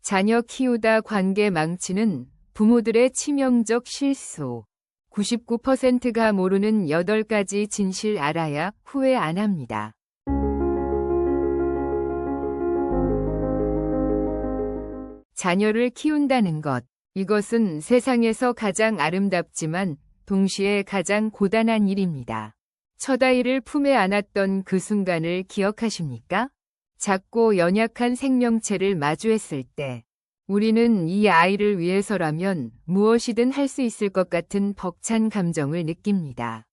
자녀 키우다 관계 망치는 부모들의 치명적 실수. 99%가 모르는 8가지 진실 알아야 후회 안 합니다. 자녀를 키운다는 것. 이것은 세상에서 가장 아름답지만 동시에 가장 고단한 일입니다. 첫 아이를 품에 안았던 그 순간을 기억하십니까? 작고 연약한 생명체를 마주했을 때 우리는 이 아이를 위해서라면 무엇이든 할 수 있을 것 같은 벅찬 감정을 느낍니다.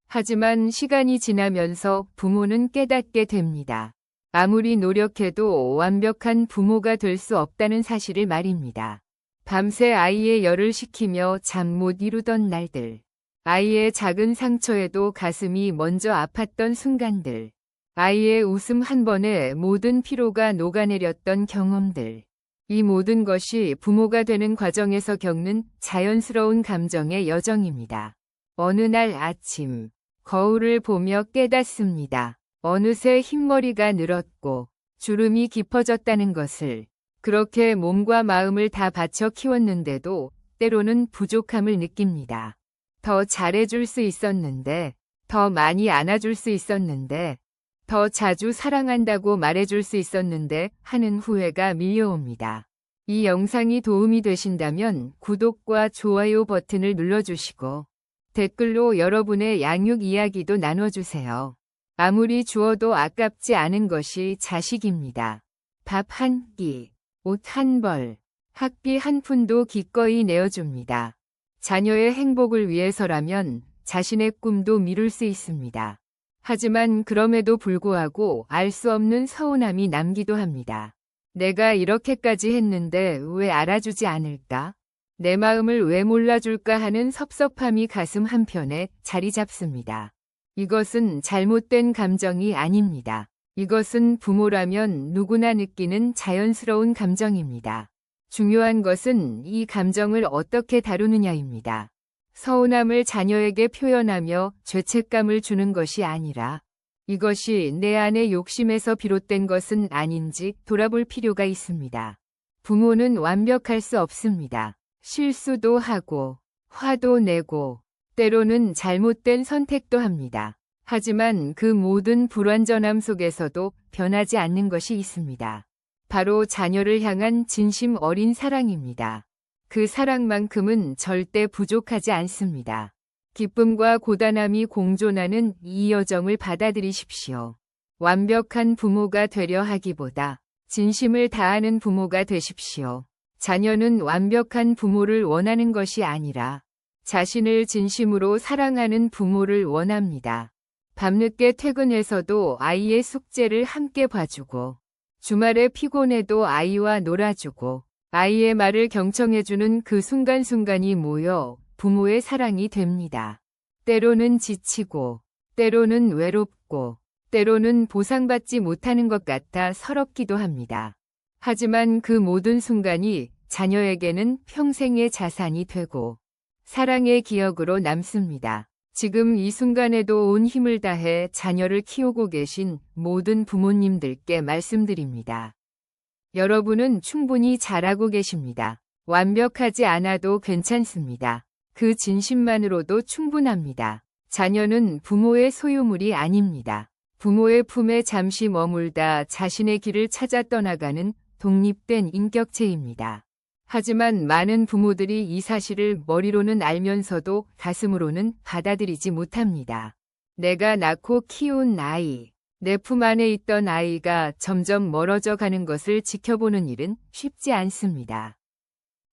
하지만 시간이 지나면서 부모는 깨닫게 됩니다. 아무리 노력해도 완벽한 부모가 될 수 없다는 사실을 말입니다. 밤새 아이의 열을 식히며 잠 못 이루던 날들. 아이의 작은 상처에도 가슴이 먼저 아팠던 순간들. 아이의 웃음 한 번에 모든 피로가 녹아내렸던 경험들. 이 모든 것이 부모가 되는 과정에서 겪는 자연스러운 감정의 여정입니다. 어느 날 아침, 거울을 보며 깨닫습니다. 어느새 흰머리가 늘었고 주름이 깊어졌다는 것을. 그렇게 몸과 마음을 다 바쳐 키웠는데도 때로는 부족함을 느낍니다. 더 잘해줄 수 있었는데, 더 많이 안아줄 수 있었는데, 더 자주 사랑한다고 말해줄 수 있었는데 하는 후회가 밀려옵니다. 이 영상이 도움이 되신다면 구독과 좋아요 버튼을 눌러주시고 댓글로 여러분의 양육 이야기도 나눠주세요. 아무리 주어도 아깝지 않은 것이 자식입니다. 밥 한 끼, 옷 한 벌, 학비 한 푼도 기꺼이 내어줍니다. 자녀의 행복을 위해서라면 자신의 꿈도 미룰 수 있습니다. 하지만 그럼에도 불구하고 알 수 없는 서운함이 남기도 합니다. 내가 이렇게까지 했는데 왜 알아주지 않을까? 내 마음을 왜 몰라줄까 하는 섭섭함이 가슴 한편에 자리 잡습니다. 이것은 잘못된 감정이 아닙니다. 이것은 부모라면 누구나 느끼는 자연스러운 감정입니다. 중요한 것은 이 감정을 어떻게 다루느냐입니다. 서운함을 자녀에게 표현하며 죄책감을 주는 것이 아니라 이것이 내 안의 욕심에서 비롯된 것은 아닌지 돌아볼 필요가 있습니다. 부모는 완벽할 수 없습니다. 실수도 하고 화도 내고 때로는 잘못된 선택도 합니다. 하지만 그 모든 불완전함 속에서도 변하지 않는 것이 있습니다. 바로 자녀를 향한 진심 어린 사랑입니다. 그 사랑만큼은 절대 부족하지 않습니다. 기쁨과 고단함이 공존하는 이 여정을 받아들이십시오. 완벽한 부모가 되려 하기보다 진심을 다하는 부모가 되십시오. 자녀는 완벽한 부모를 원하는 것이 아니라 자신을 진심으로 사랑하는 부모를 원합니다. 밤늦게 퇴근해서도 아이의 숙제를 함께 봐주고 주말에 피곤해도 아이와 놀아주고 아이의 말을 경청해주는 그 순간순간이 모여 부모의 사랑이 됩니다. 때로는 지치고 때로는 외롭고 때로는 보상받지 못하는 것 같아 서럽기도 합니다. 하지만 그 모든 순간이 자녀에게는 평생의 자산이 되고 사랑의 기억으로 남습니다. 지금 이 순간에도 온 힘을 다해 자녀를 키우고 계신 모든 부모님들께 말씀드립니다. 여러분은 충분히 잘하고 계십니다. 완벽하지 않아도 괜찮습니다. 그 진심만으로도 충분합니다. 자녀는 부모의 소유물이 아닙니다. 부모의 품에 잠시 머물다 자신의 길을 찾아 떠나가는 독립된 인격체입니다. 하지만 많은 부모들이 이 사실을 머리로는 알면서도 가슴으로는 받아들이지 못합니다. 내가 낳고 키운 아이, 내 품 안에 있던 아이가 점점 멀어져 가는 것을 지켜보는 일은 쉽지 않습니다.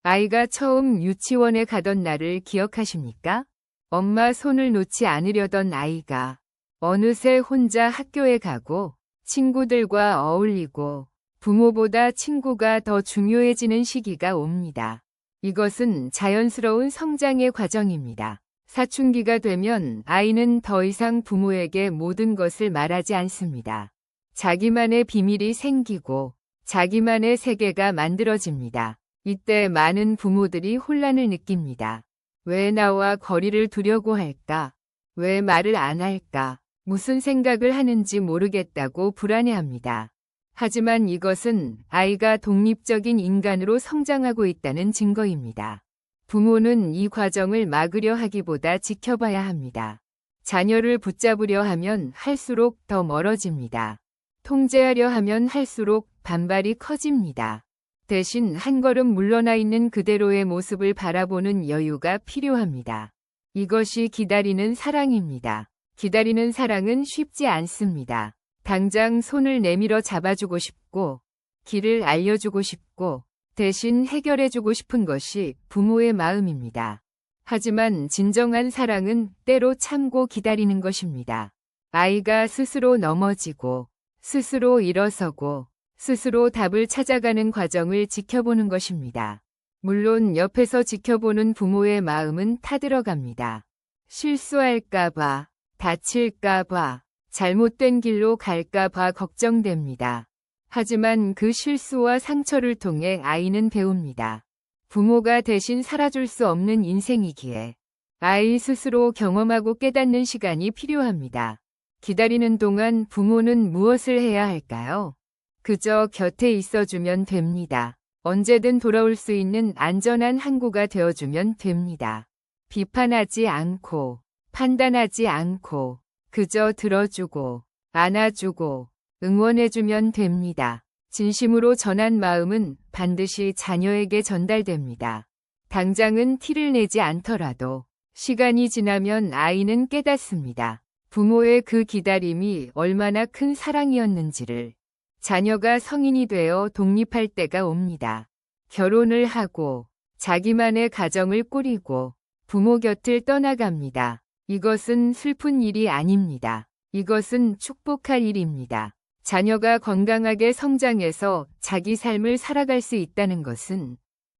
아이가 처음 유치원에 가던 날을 기억하십니까? 엄마 손을 놓지 않으려던 아이가 어느새 혼자 학교에 가고 친구들과 어울리고 부모보다 친구가 더 중요해지는 시기가 옵니다. 이것은 자연스러운 성장의 과정입니다. 사춘기가 되면 아이는 더 이상 부모에게 모든 것을 말하지 않습니다. 자기만의 비밀이 생기고 자기만의 세계가 만들어집니다. 이때 많은 부모들이 혼란을 느낍니다. 왜 나와 거리를 두려고 할까? 왜 말을 안 할까? 무슨 생각을 하는지 모르겠다고 불안해합니다. 하지만 이것은 아이가 독립적인 인간으로 성장하고 있다는 증거입니다. 부모는 이 과정을 막으려 하기보다 지켜봐야 합니다. 자녀를 붙잡으려 하면 할수록 더 멀어집니다. 통제하려 하면 할수록 반발이 커집니다. 대신 한 걸음 물러나 있는 그대로의 모습을 바라보는 여유가 필요합니다. 이것이 기다리는 사랑입니다. 기다리는 사랑은 쉽지 않습니다. 당장 손을 내밀어 잡아주고 싶고, 길을 알려주고 싶고, 대신 해결해주고 싶은 것이 부모의 마음입니다. 하지만 진정한 사랑은 때로 참고 기다리는 것입니다. 아이가 스스로 넘어지고, 스스로 일어서고, 스스로 답을 찾아가는 과정을 지켜보는 것입니다. 물론 옆에서 지켜보는 부모의 마음은 타들어갑니다. 실수할까봐, 다칠까봐, 잘못된 길로 갈까봐 걱정됩니다. 하지만 그 실수와 상처를 통해 아이는 배웁니다. 부모가 대신 살아줄 수 없는 인생이기에 아이 스스로 경험하고 깨닫는 시간이 필요합니다. 기다리는 동안 부모는 무엇을 해야 할까요? 그저 곁에 있어주면 됩니다. 언제든 돌아올 수 있는 안전한 항구가 되어주면 됩니다. 비판하지 않고, 판단하지 않고, 그저 들어주고, 안아주고, 응원해주면 됩니다. 진심으로 전한 마음은 반드시 자녀에게 전달됩니다. 당장은 티를 내지 않더라도 시간이 지나면 아이는 깨닫습니다. 부모의 그 기다림이 얼마나 큰 사랑이었는지를. 자녀가 성인이 되어 독립할 때가 옵니다. 결혼을 하고 자기만의 가정을 꾸리고 부모 곁을 떠나갑니다. 이것은 슬픈 일이 아닙니다. 이것은 축복할 일입니다. 자녀가 건강하게 성장해서 자기 삶을 살아갈 수 있다는 것은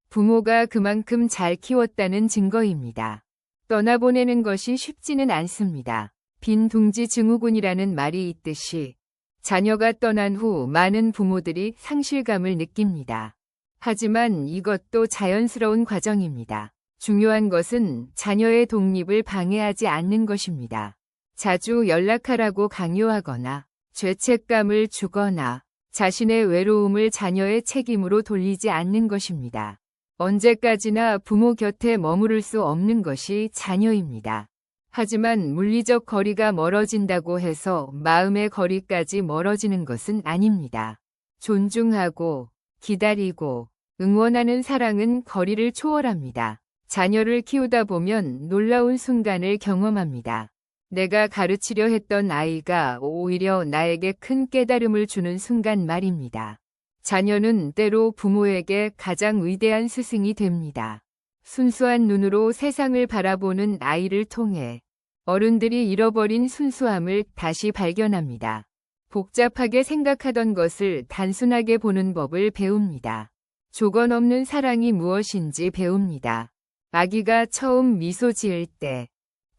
부모가 그만큼 잘 키웠다는 증거입니다. 떠나보내는 것이 쉽지는 않습니다. 빈 둥지 증후군이라는 말이 있듯이 자녀가 떠난 후 많은 부모들이 상실감을 느낍니다. 하지만 이것도 자연스러운 과정입니다. 중요한 것은 자녀의 독립을 방해하지 않는 것입니다. 자주 연락하라고 강요하거나 죄책감을 주거나 자신의 외로움을 자녀의 책임으로 돌리지 않는 것입니다. 언제까지나 부모 곁에 머무를 수 없는 것이 자녀입니다. 하지만 물리적 거리가 멀어진다고 해서 마음의 거리까지 멀어지는 것은 아닙니다. 존중하고 기다리고 응원하는 사랑은 거리를 초월합니다. 자녀를 키우다 보면 놀라운 순간을 경험합니다. 내가 가르치려 했던 아이가 오히려 나에게 큰 깨달음을 주는 순간 말입니다. 자녀는 때로 부모에게 가장 위대한 스승이 됩니다. 순수한 눈으로 세상을 바라보는 아이를 통해 어른들이 잃어버린 순수함을 다시 발견합니다. 복잡하게 생각하던 것을 단순하게 보는 법을 배웁니다. 조건 없는 사랑이 무엇인지 배웁니다. 아기가 처음 미소 지을 때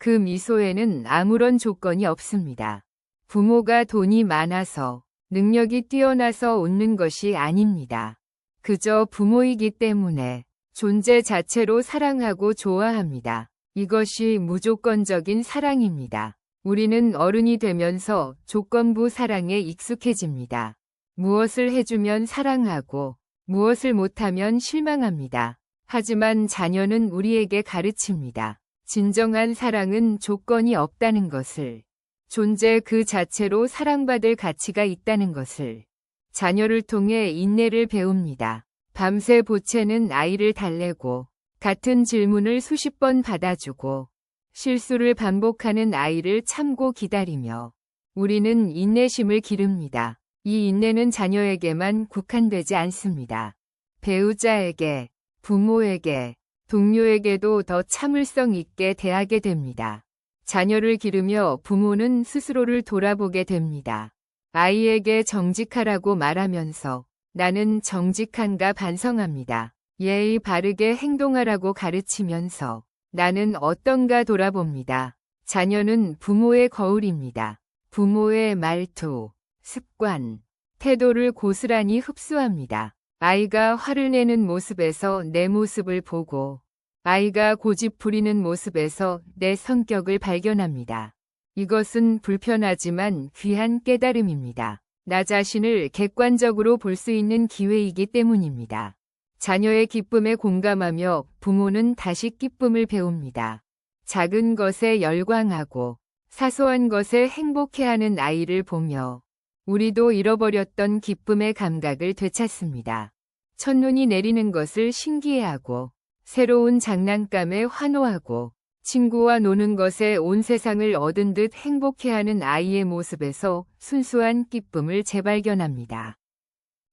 그 미소에는 아무런 조건이 없습니다. 부모가 돈이 많아서 능력이 뛰어나서 웃는 것이 아닙니다. 그저 부모이기 때문에 존재 자체로 사랑하고 좋아합니다. 이것이 무조건적인 사랑입니다. 우리는 어른이 되면서 조건부 사랑에 익숙해집니다. 무엇을 해주면 사랑하고 무엇을 못하면 실망합니다. 하지만 자녀는 우리에게 가르칩니다. 진정한 사랑은 조건이 없다는 것을, 존재 그 자체로 사랑받을 가치가 있다는 것을. 자녀를 통해 인내를 배웁니다. 밤새 보채는 아이를 달래고 같은 질문을 수십 번 받아주고 실수를 반복하는 아이를 참고 기다리며 우리는 인내심을 기릅니다. 이 인내는 자녀에게만 국한되지 않습니다. 배우자에게, 부모에게, 동료에게도 더 참을성 있게 대하게 됩니다. 자녀를 기르며 부모는 스스로를 돌아보게 됩니다. 아이에게 정직하라고 말하면서 나는 정직한가 반성합니다. 예의 바르게 행동하라고 가르치면서 나는 어떤가 돌아봅니다. 자녀는 부모의 거울입니다. 부모의 말투, 습관, 태도를 고스란히 흡수합니다. 아이가 화를 내는 모습에서 내 모습을 보고 아이가 고집 부리는 모습에서 내 성격을 발견합니다. 이것은 불편하지만 귀한 깨달음입니다. 나 자신을 객관적으로 볼 수 있는 기회이기 때문입니다. 자녀의 기쁨에 공감하며 부모는 다시 기쁨을 배웁니다. 작은 것에 열광하고 사소한 것에 행복해하는 아이를 보며 우리도 잃어버렸던 기쁨의 감각을 되찾습니다. 첫눈이 내리는 것을 신기해하고 새로운 장난감에 환호하고 친구와 노는 것에 온 세상을 얻은 듯 행복해하는 아이의 모습에서 순수한 기쁨을 재발견합니다.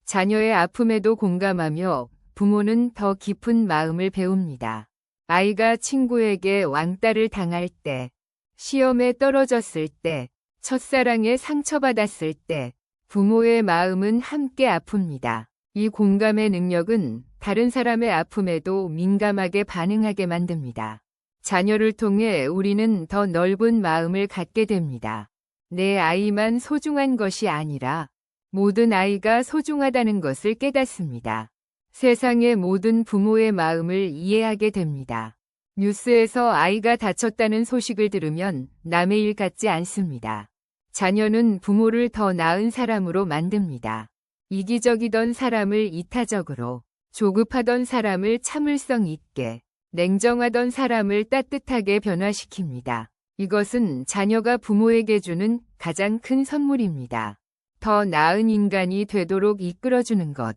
자녀의 아픔에도 공감하며 부모는 더 깊은 마음을 배웁니다. 아이가 친구에게 왕따를 당할 때, 시험에 떨어졌을 때, 첫사랑에 상처받았을 때 부모의 마음은 함께 아픕니다. 이 공감의 능력은 다른 사람의 아픔에도 민감하게 반응하게 만듭니다. 자녀를 통해 우리는 더 넓은 마음을 갖게 됩니다. 내 아이만 소중한 것이 아니라 모든 아이가 소중하다는 것을 깨닫습니다. 세상의 모든 부모의 마음을 이해하게 됩니다. 뉴스에서 아이가 다쳤다는 소식을 들으면 남의 일 같지 않습니다. 자녀는 부모를 더 나은 사람으로 만듭니다. 이기적이던 사람을 이타적으로, 조급하던 사람을 참을성 있게, 냉정하던 사람을 따뜻하게 변화시킵니다. 이것은 자녀가 부모에게 주는 가장 큰 선물입니다. 더 나은 인간이 되도록 이끌어주는 것.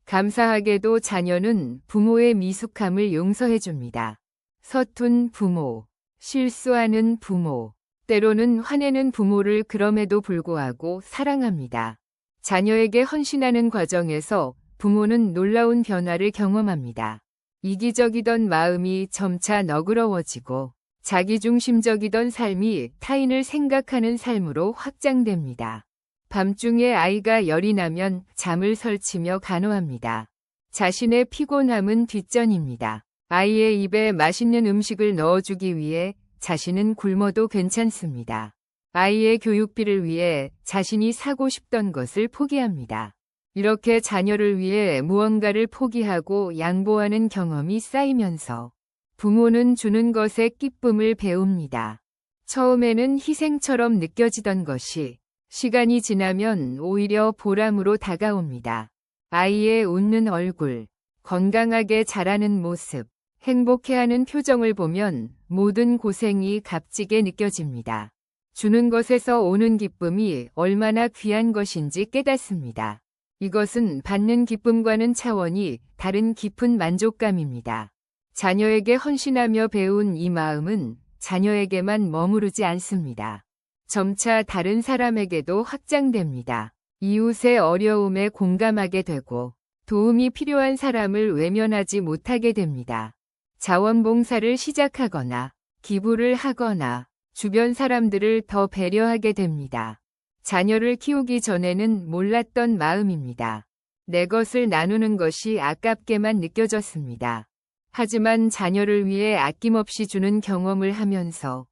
감사하게도 자녀는 부모의 미숙함을 용서해줍니다. 서툰 부모, 실수하는 부모, 때로는 화내는 부모를 그럼에도 불구하고 사랑합니다. 자녀에게 헌신하는 과정에서 부모는 놀라운 변화를 경험합니다. 이기적이던 마음이 점차 너그러워지고 자기중심적이던 삶이 타인을 생각하는 삶으로 확장됩니다. 밤중에 아이가 열이 나면 잠을 설치며 간호합니다. 자신의 피곤함은 뒷전입니다. 아이의 입에 맛있는 음식을 넣어주기 위해 자신은 굶어도 괜찮습니다. 아이의 교육비를 위해 자신이 사고 싶던 것을 포기합니다. 이렇게 자녀를 위해 무언가를 포기하고 양보하는 경험이 쌓이면서 부모는 주는 것에 기쁨을 배웁니다. 처음에는 희생처럼 느껴지던 것이 시간이 지나면 오히려 보람으로 다가옵니다. 아이의 웃는 얼굴, 건강하게 자라는 모습, 행복해하는 표정을 보면 모든 고생이 값지게 느껴집니다. 주는 것에서 오는 기쁨이 얼마나 귀한 것인지 깨닫습니다. 이것은 받는 기쁨과는 차원이 다른 깊은 만족감입니다. 자녀에게 헌신하며 배운 이 마음은 자녀에게만 머무르지 않습니다. 점차 다른 사람에게도 확장됩니다. 이웃의 어려움에 공감하게 되고 도움이 필요한 사람을 외면하지 못하게 됩니다. 자원봉사를 시작하거나 기부를 하거나 주변 사람들을 더 배려하게 됩니다. 자녀를 키우기 전에는 몰랐던 마음입니다. 내 것을 나누는 것이 아깝게만 느껴졌습니다. 하지만 자녀를 위해 아낌없이 주는 경험을 하면서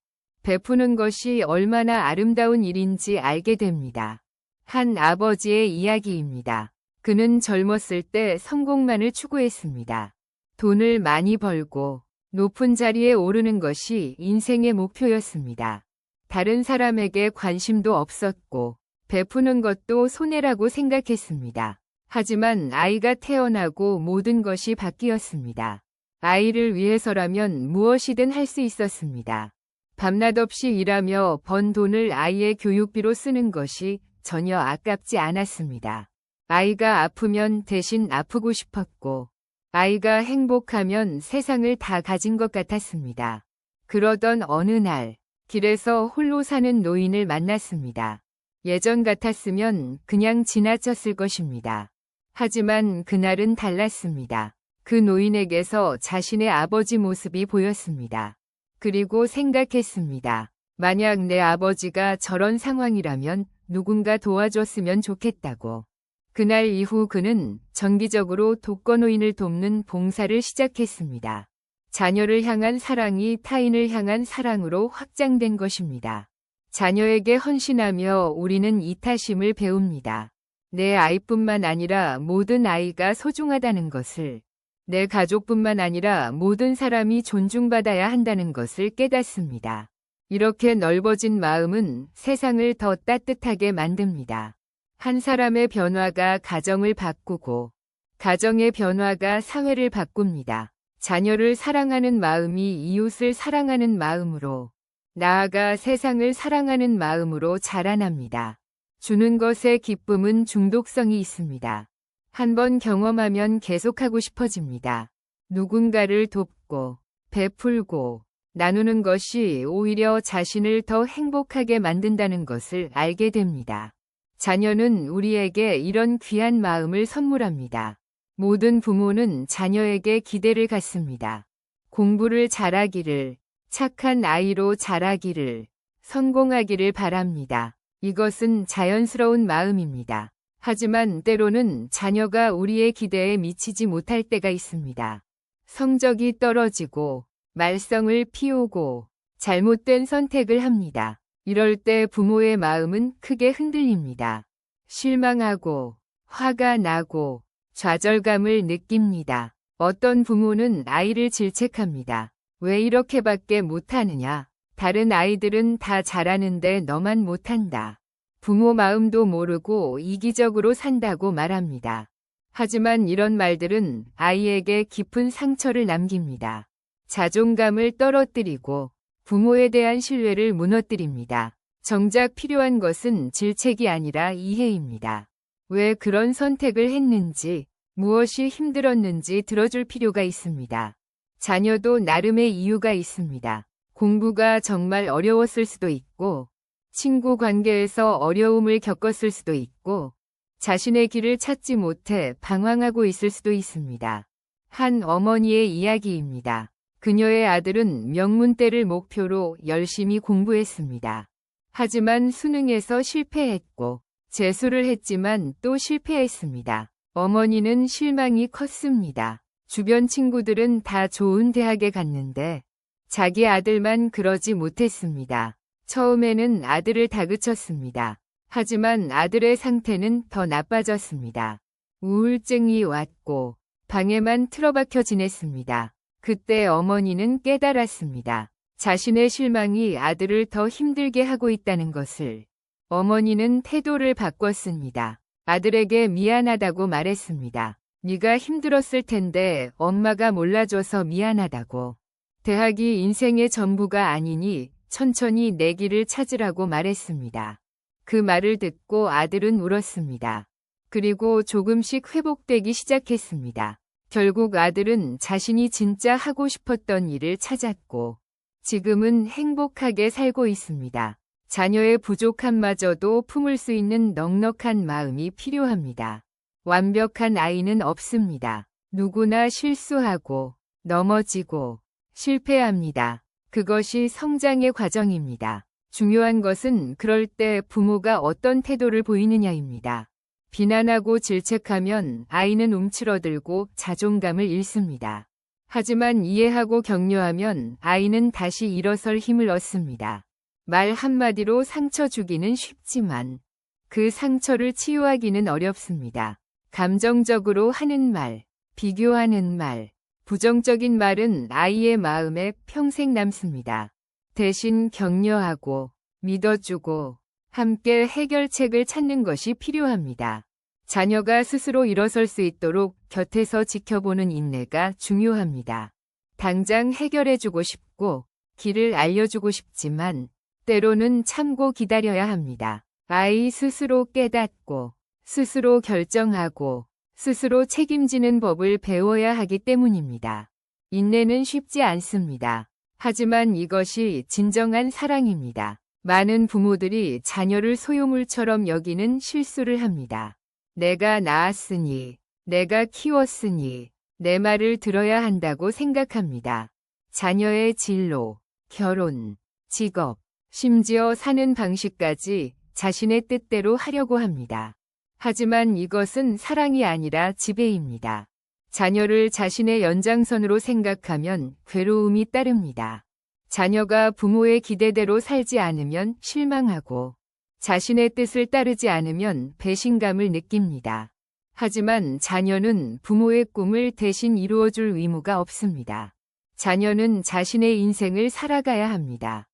베푸는 것이 얼마나 아름다운 일인지 알게 됩니다. 한 아버지의 이야기입니다. 그는 젊었을 때 성공만을 추구했습니다. 돈을 많이 벌고 높은 자리에 오르는 것이 인생의 목표였습니다. 다른 사람에게 관심도 없었고 베푸는 것도 손해라고 생각했습니다. 하지만 아이가 태어나고 모든 것이 바뀌었습니다. 아이를 위해서라면 무엇이든 할 수 있었습니다. 밤낮 없이 일하며 번 돈을 아이의 교육비로 쓰는 것이 전혀 아깝지 않았습니다. 아이가 아프면 대신 아프고 싶었고 아이가 행복하면 세상을 다 가진 것 같았습니다. 그러던 어느 날 길에서 홀로 사는 노인을 만났습니다. 예전 같았으면 그냥 지나쳤을 것입니다. 하지만 그날은 달랐습니다. 그 노인에게서 자신의 아버지 모습이 보였습니다. 그리고 생각했습니다. 만약 내 아버지가 저런 상황이라면 누군가 도와줬으면 좋겠다고. 그날 이후 그는 정기적으로 독거노인을 돕는 봉사를 시작했습니다. 자녀를 향한 사랑이 타인을 향한 사랑으로 확장된 것입니다. 자녀에게 헌신하며 우리는 이타심을 배웁니다. 내 아이뿐만 아니라 모든 아이가 소중하다는 것을, 내 가족뿐만 아니라 모든 사람이 존중받아야 한다는 것을 깨닫습니다. 이렇게 넓어진 마음은 세상을 더 따뜻하게 만듭니다. 한 사람의 변화가 가정을 바꾸고 가정의 변화가 사회를 바꿉니다. 자녀를 사랑하는 마음이 이웃을 사랑하는 마음으로 나아가 세상을 사랑하는 마음으로 자라납니다. 주는 것의 기쁨은 중독성이 있습니다. 한번 경험하면 계속하고 싶어집니다. 누군가를 돕고 베풀고 나누는 것이 오히려 자신을 더 행복하게 만든다는 것을 알게 됩니다. 자녀는 우리에게 이런 귀한 마음을 선물합니다. 모든 부모는 자녀에게 기대를 갖습니다. 공부를 잘하기를, 착한 아이로 자라기를, 성공하기를 바랍니다. 이것은 자연스러운 마음입니다. 하지만 때로는 자녀가 우리의 기대에 미치지 못할 때가 있습니다. 성적이 떨어지고, 말썽을 피우고, 잘못된 선택을 합니다. 이럴 때 부모의 마음은 크게 흔들립니다. 실망하고, 화가 나고, 좌절감을 느낍니다. 어떤 부모는 아이를 질책합니다. 왜 이렇게밖에 못하느냐? 다른 아이들은 다 잘하는데 너만 못한다. 부모 마음도 모르고 이기적으로 산다고 말합니다. 하지만 이런 말들은 아이에게 깊은 상처를 남깁니다. 자존감을 떨어뜨리고 부모에 대한 신뢰를 무너뜨립니다. 정작 필요한 것은 질책이 아니라 이해입니다. 왜 그런 선택을 했는지, 무엇이 힘들었는지 들어줄 필요가 있습니다. 자녀도 나름의 이유가 있습니다. 공부가 정말 어려웠을 수도 있고, 친구 관계에서 어려움을 겪었을 수도 있고, 자신의 길을 찾지 못해 방황하고 있을 수도 있습니다. 한 어머니의 이야기입니다. 그녀의 아들은 명문대를 목표로 열심히 공부했습니다. 하지만 수능에서 실패했고, 재수를 했지만 또 실패했습니다. 어머니는 실망이 컸습니다. 주변 친구들은 다 좋은 대학에 갔는데 자기 아들만 그러지 못했습니다. 처음에는 아들을 다그쳤습니다. 하지만 아들의 상태는 더 나빠졌습니다. 우울증이 왔고 방에만 틀어박혀 지냈습니다. 그때 어머니는 깨달았습니다. 자신의 실망이 아들을 더 힘들게 하고 있다는 것을. 어머니는 태도를 바꿨습니다. 아들에게 미안하다고 말했습니다. 네가 힘들었을 텐데 엄마가 몰라줘서 미안하다고. 대학이 인생의 전부가 아니니 천천히 내 길을 찾으라고 말했습니다. 그 말을 듣고 아들은 울었습니다. 그리고 조금씩 회복되기 시작했습니다. 결국 아들은 자신이 진짜 하고 싶었던 일을 찾았고 지금은 행복하게 살고 있습니다. 자녀의 부족함마저도 품을 수 있는 넉넉한 마음이 필요합니다. 완벽한 아이는 없습니다. 누구나 실수하고 넘어지고 실패합니다. 그것이 성장의 과정입니다. 중요한 것은 그럴 때 부모가 어떤 태도를 보이느냐입니다. 비난하고 질책하면 아이는 움츠러들고 자존감을 잃습니다. 하지만 이해하고 격려하면 아이는 다시 일어설 힘을 얻습니다. 말 한마디로 상처 주기는 쉽지만 그 상처를 치유하기는 어렵습니다. 감정적으로 하는 말, 비교하는 말, 부정적인 말은 아이의 마음에 평생 남습니다. 대신 격려하고 믿어주고 함께 해결책을 찾는 것이 필요합니다. 자녀가 스스로 일어설 수 있도록 곁에서 지켜보는 인내가 중요합니다. 당장 해결해주고 싶고 길을 알려주고 싶지만 때로는 참고 기다려야 합니다. 아이 스스로 깨닫고 스스로 결정하고 스스로 책임지는 법을 배워야 하기 때문입니다. 인내는 쉽지 않습니다. 하지만 이것이 진정한 사랑입니다. 많은 부모들이 자녀를 소유물처럼 여기는 실수를 합니다. 내가 낳았으니, 내가 키웠으니, 내 말을 들어야 한다고 생각합니다. 자녀의 진로, 결혼, 직업, 심지어 사는 방식까지 자신의 뜻대로 하려고 합니다. 하지만 이것은 사랑이 아니라 지배입니다. 자녀를 자신의 연장선으로 생각하면 괴로움이 따릅니다. 자녀가 부모의 기대대로 살지 않으면 실망하고 자신의 뜻을 따르지 않으면 배신감을 느낍니다. 하지만 자녀는 부모의 꿈을 대신 이루어줄 의무가 없습니다. 자녀는 자신의 인생을 살아가야 합니다.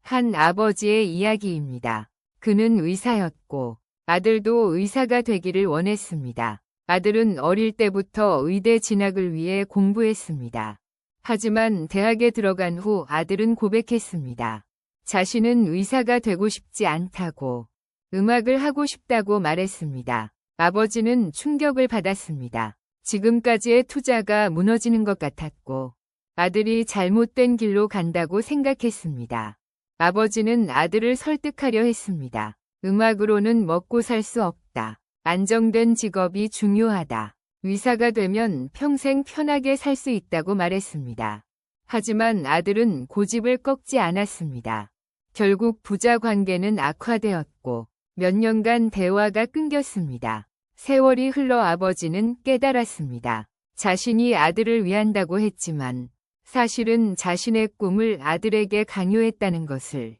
한 아버지의 이야기입니다. 그는 의사였고 아들도 의사가 되기를 원했습니다. 아들은 어릴 때부터 의대 진학을 위해 공부했습니다. 하지만 대학에 들어간 후 아들은 고백했습니다. 자신은 의사가 되고 싶지 않다고, 음악을 하고 싶다고 말했습니다. 아버지는 충격을 받았습니다. 지금까지의 투자가 무너지는 것 같았고, 아들이 잘못된 길로 간다고 생각했습니다. 아버지는 아들을 설득하려 했습니다. 음악으로는 먹고 살 수 없다. 안정된 직업이 중요하다. 의사가 되면 평생 편하게 살 수 있다고 말했습니다. 하지만 아들은 고집을 꺾지 않았습니다. 결국 부자 관계는 악화되었고 몇 년간 대화가 끊겼습니다. 세월이 흘러 아버지는 깨달았습니다. 자신이 아들을 위한다고 했지만 사실은 자신의 꿈을 아들에게 강요했다는 것을,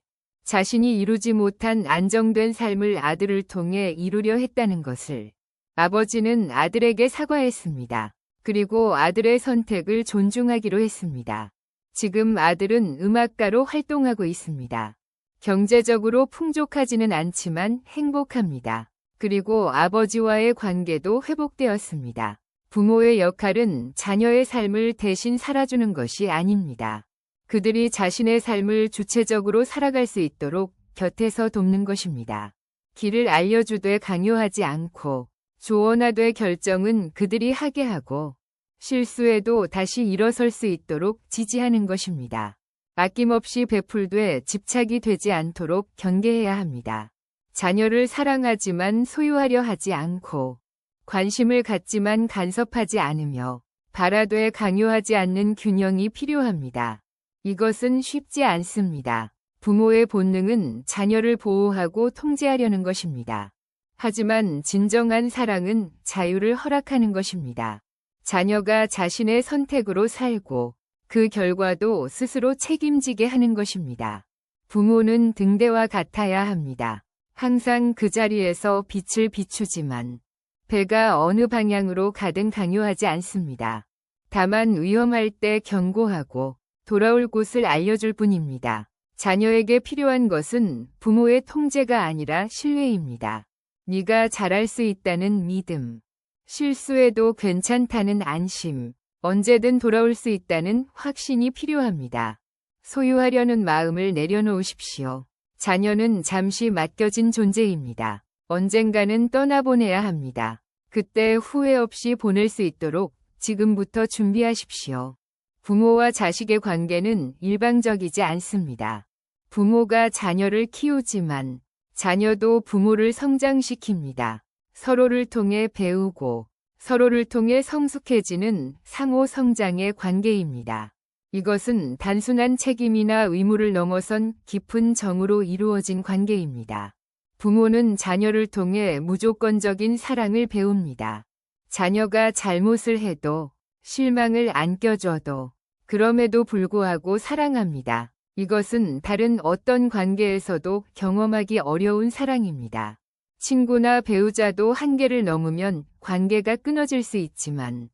자신이 이루지 못한 안정된 삶을 아들을 통해 이루려 했다는 것을. 아버지는 아들에게 사과했습니다. 그리고 아들의 선택을 존중하기로 했습니다. 지금 아들은 음악가로 활동하고 있습니다. 경제적으로 풍족하지는 않지만 행복합니다. 그리고 아버지와의 관계도 회복되었습니다. 부모의 역할은 자녀의 삶을 대신 살아주는 것이 아닙니다. 그들이 자신의 삶을 주체적으로 살아갈 수 있도록 곁에서 돕는 것입니다. 길을 알려주되 강요하지 않고, 조언하되 결정은 그들이 하게 하고, 실수해도 다시 일어설 수 있도록 지지하는 것입니다. 아낌없이 베풀되 집착이 되지 않도록 경계해야 합니다. 자녀를 사랑하지만 소유하려 하지 않고, 관심을 갖지만 간섭하지 않으며, 바라되 강요하지 않는 균형이 필요합니다. 이것은 쉽지 않습니다. 부모의 본능은 자녀를 보호하고 통제하려는 것입니다. 하지만 진정한 사랑은 자유를 허락하는 것입니다. 자녀가 자신의 선택으로 살고 그 결과도 스스로 책임지게 하는 것입니다. 부모는 등대와 같아야 합니다. 항상 그 자리에서 빛을 비추지만 배가 어느 방향으로 가든 강요하지 않습니다. 다만 위험할 때 경고하고 돌아올 곳을 알려줄 뿐입니다. 자녀에게 필요한 것은 부모의 통제가 아니라 신뢰입니다. 네가 잘할 수 있다는 믿음, 실수해도 괜찮다는 안심, 언제든 돌아올 수 있다는 확신이 필요합니다. 소유하려는 마음을 내려놓으십시오. 자녀는 잠시 맡겨진 존재입니다. 언젠가는 떠나보내야 합니다. 그때 후회 없이 보낼 수 있도록 지금부터 준비하십시오. 부모와 자식의 관계는 일방적이지 않습니다. 부모가 자녀를 키우지만 자녀도 부모를 성장시킵니다. 서로를 통해 배우고 서로를 통해 성숙해지는 상호 성장의 관계입니다. 이것은 단순한 책임이나 의무를 넘어선 깊은 정으로 이루어진 관계입니다. 부모는 자녀를 통해 무조건적인 사랑을 배웁니다. 자녀가 잘못을 해도 실망을 안겨줘도 그럼에도 불구하고 사랑합니다. 이것은 다른 어떤 관계에서도 경험하기 어려운 사랑입니다. 친구나 배우자도 한계를 넘으면 관계가 끊어질 수 있지만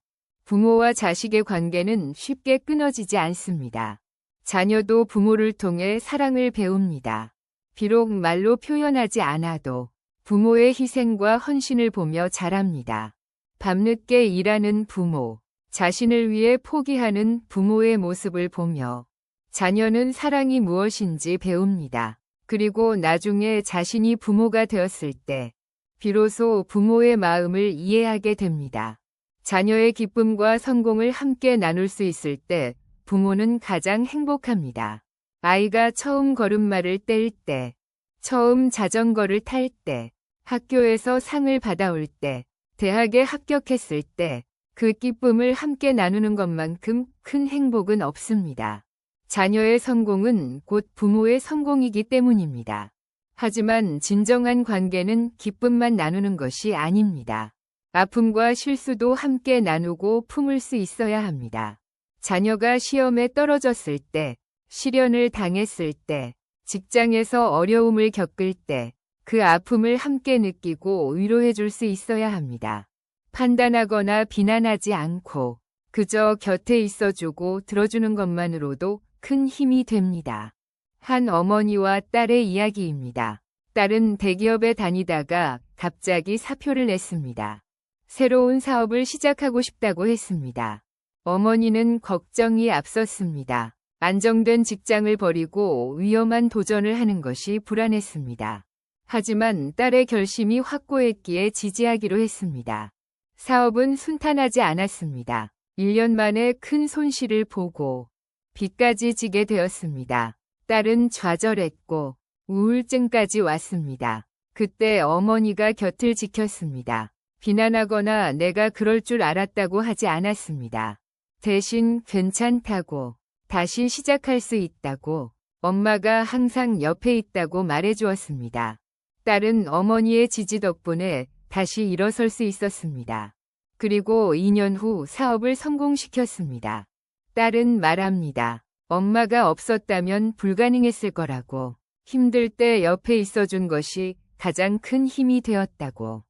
부모와 자식의 관계는 쉽게 끊어지지 않습니다. 자녀도 부모를 통해 사랑을 배웁니다. 비록 말로 표현하지 않아도 부모의 희생과 헌신을 보며 자랍니다. 밤늦게 일하는 부모, 자신을 위해 포기하는 부모의 모습을 보며 자녀는 사랑이 무엇인지 배웁니다. 그리고 나중에 자신이 부모가 되었을 때 비로소 부모의 마음을 이해하게 됩니다. 자녀의 기쁨과 성공을 함께 나눌 수 있을 때 부모는 가장 행복합니다. 아이가 처음 걸음마를 뗄 때, 처음 자전거를 탈 때, 학교에서 상을 받아올 때, 대학에 합격했을 때, 그 기쁨을 함께 나누는 것만큼 큰 행복은 없습니다. 자녀의 성공은 곧 부모의 성공이기 때문입니다. 하지만 진정한 관계는 기쁨만 나누는 것이 아닙니다. 아픔과 실수도 함께 나누고 품을 수 있어야 합니다. 자녀가 시험에 떨어졌을 때, 시련을 당했을 때, 직장에서 어려움을 겪을 때, 그 아픔을 함께 느끼고 위로해 줄 수 있어야 합니다. 판단하거나 비난하지 않고 그저 곁에 있어주고 들어주는 것만으로도 큰 힘이 됩니다. 한 어머니와 딸의 이야기입니다. 딸은 대기업에 다니다가 갑자기 사표를 냈습니다. 새로운 사업을 시작하고 싶다고 했습니다. 어머니는 걱정이 앞섰습니다. 안정된 직장을 버리고 위험한 도전을 하는 것이 불안했습니다. 하지만 딸의 결심이 확고했기에 지지하기로 했습니다. 사업은 순탄하지 않았습니다. 1년 만에 큰 손실을 보고 빚까지 지게 되었습니다. 딸은 좌절했고 우울증까지 왔습니다. 그때 어머니가 곁을 지켰습니다. 비난하거나 내가 그럴 줄 알았다고 하지 않았습니다. 대신 괜찮다고, 다시 시작할 수 있다고, 엄마가 항상 옆에 있다고 말해주었습니다. 딸은 어머니의 지지 덕분에 다시 일어설 수 있었습니다. 그리고 2년 후 사업을 성공시켰습니다. 딸은 말합니다. 엄마가 없었다면 불가능했을 거라고. 힘들 때 옆에 있어준 것이 가장 큰 힘이 되었다고.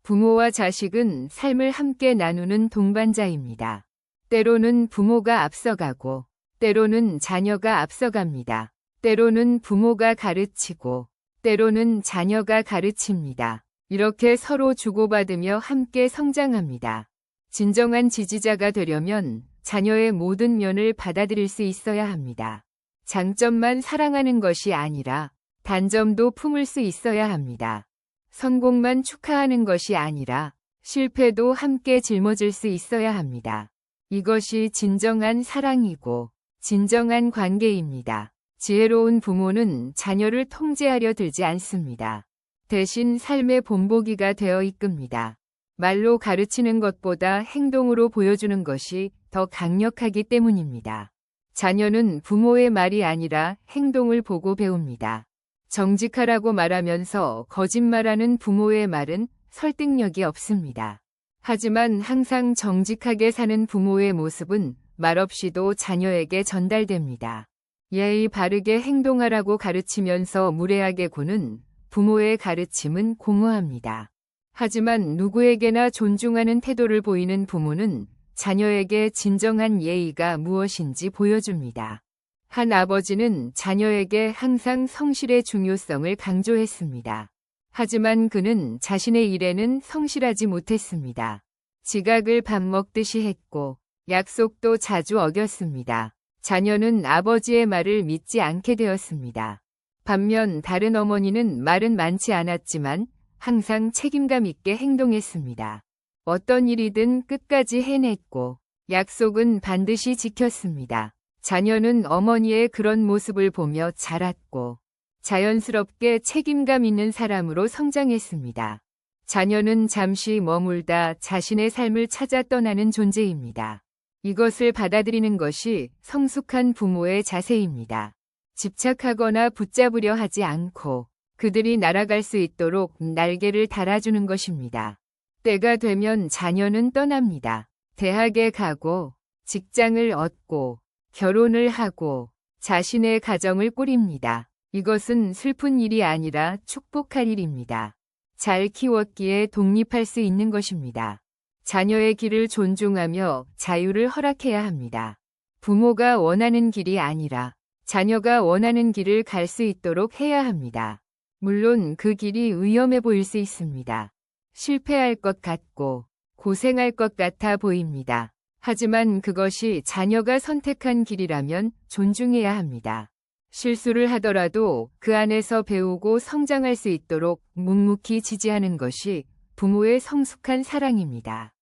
부모와 자식은 삶을 함께 나누는 동반자입니다. 때로는 부모가 앞서가고, 때로는 자녀가 앞서갑니다. 때로는 부모가 가르치고, 때로는 자녀가 가르칩니다. 이렇게 서로 주고받으며 함께 성장합니다. 진정한 지지자가 되려면 자녀의 모든 면을 받아들일 수 있어야 합니다. 장점만 사랑하는 것이 아니라 단점도 품을 수 있어야 합니다. 성공만 축하하는 것이 아니라 실패도 함께 짊어질 수 있어야 합니다. 이것이 진정한 사랑이고 진정한 관계입니다. 지혜로운 부모는 자녀를 통제하려 들지 않습니다. 대신 삶의 본보기가 되어 이끕니다. 말로 가르치는 것보다 행동으로 보여주는 것이 더 강력하기 때문입니다. 자녀는 부모의 말이 아니라 행동을 보고 배웁니다. 정직하라고 말하면서 거짓말하는 부모의 말은 설득력이 없습니다. 하지만 항상 정직하게 사는 부모의 모습은 말없이도 자녀에게 전달됩니다. 예의 바르게 행동하라고 가르치면서 무례하게 구는 부모의 가르침은 공허합니다. 하지만 누구에게나 존중하는 태도를 보이는 부모는 자녀에게 진정한 예의가 무엇인지 보여줍니다. 한 아버지는 자녀에게 항상 성실의 중요성을 강조했습니다. 하지만 그는 자신의 일에는 성실하지 못했습니다. 지각을 밥 먹듯이 했고 약속도 자주 어겼습니다. 자녀는 아버지의 말을 믿지 않게 되었습니다. 반면 다른 어머니는 말은 많지 않았지만 항상 책임감 있게 행동했습니다. 어떤 일이든 끝까지 해냈고 약속은 반드시 지켰습니다. 자녀는 어머니의 그런 모습을 보며 자랐고 자연스럽게 책임감 있는 사람으로 성장했습니다. 자녀는 잠시 머물다 자신의 삶을 찾아 떠나는 존재입니다. 이것을 받아들이는 것이 성숙한 부모의 자세입니다. 집착하거나 붙잡으려 하지 않고 그들이 날아갈 수 있도록 날개를 달아주는 것입니다. 때가 되면 자녀는 떠납니다. 대학에 가고 직장을 얻고 결혼을 하고 자신의 가정을 꾸립니다. 이것은 슬픈 일이 아니라 축복할 일입니다. 잘 키웠기에 독립할 수 있는 것입니다. 자녀의 길을 존중하며 자유를 허락해야 합니다. 부모가 원하는 길이 아니라 자녀가 원하는 길을 갈 수 있도록 해야 합니다. 물론 그 길이 위험해 보일 수 있습니다. 실패할 것 같고 고생할 것 같아 보입니다. 하지만 그것이 자녀가 선택한 길이라면 존중해야 합니다. 실수를 하더라도 그 안에서 배우고 성장할 수 있도록 묵묵히 지지하는 것이 부모의 성숙한 사랑입니다.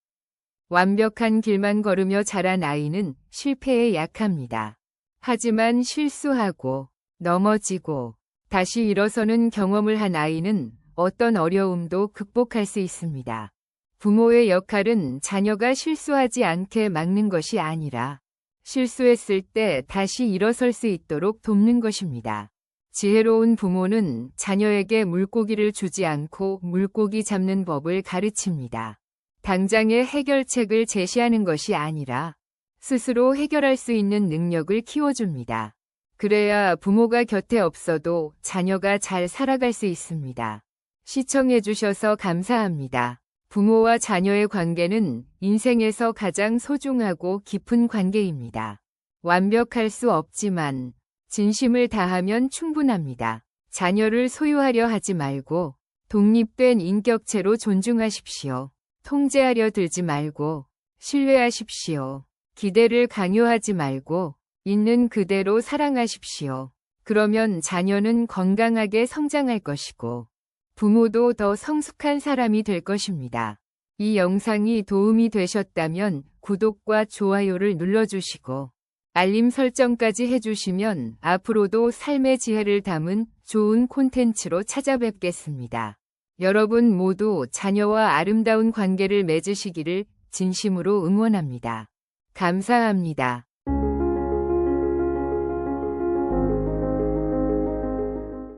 완벽한 길만 걸으며 자란 아이는 실패에 약합니다. 하지만 실수하고 넘어지고 다시 일어서는 경험을 한 아이는 어떤 어려움도 극복할 수 있습니다. 부모의 역할은 자녀가 실수하지 않게 막는 것이 아니라 실수했을 때 다시 일어설 수 있도록 돕는 것입니다. 지혜로운 부모는 자녀에게 물고기를 주지 않고 물고기 잡는 법을 가르칩니다. 당장의 해결책을 제시하는 것이 아니라 스스로 해결할 수 있는 능력을 키워줍니다. 그래야 부모가 곁에 없어도 자녀가 잘 살아갈 수 있습니다. 시청해주셔서 감사합니다. 부모와 자녀의 관계는 인생에서 가장 소중하고 깊은 관계입니다. 완벽할 수 없지만 진심을 다하면 충분합니다. 자녀를 소유하려 하지 말고 독립된 인격체로 존중하십시오. 통제하려 들지 말고 신뢰하십시오. 기대를 강요하지 말고 있는 그대로 사랑하십시오. 그러면 자녀는 건강하게 성장할 것이고 부모도 더 성숙한 사람이 될 것입니다. 이 영상이 도움이 되셨다면 구독과 좋아요를 눌러주시고 알림 설정까지 해주시면 앞으로도 삶의 지혜를 담은 좋은 콘텐츠로 찾아뵙겠습니다. 여러분 모두 자녀와 아름다운 관계를 맺으시기를 진심으로 응원합니다. 감사합니다.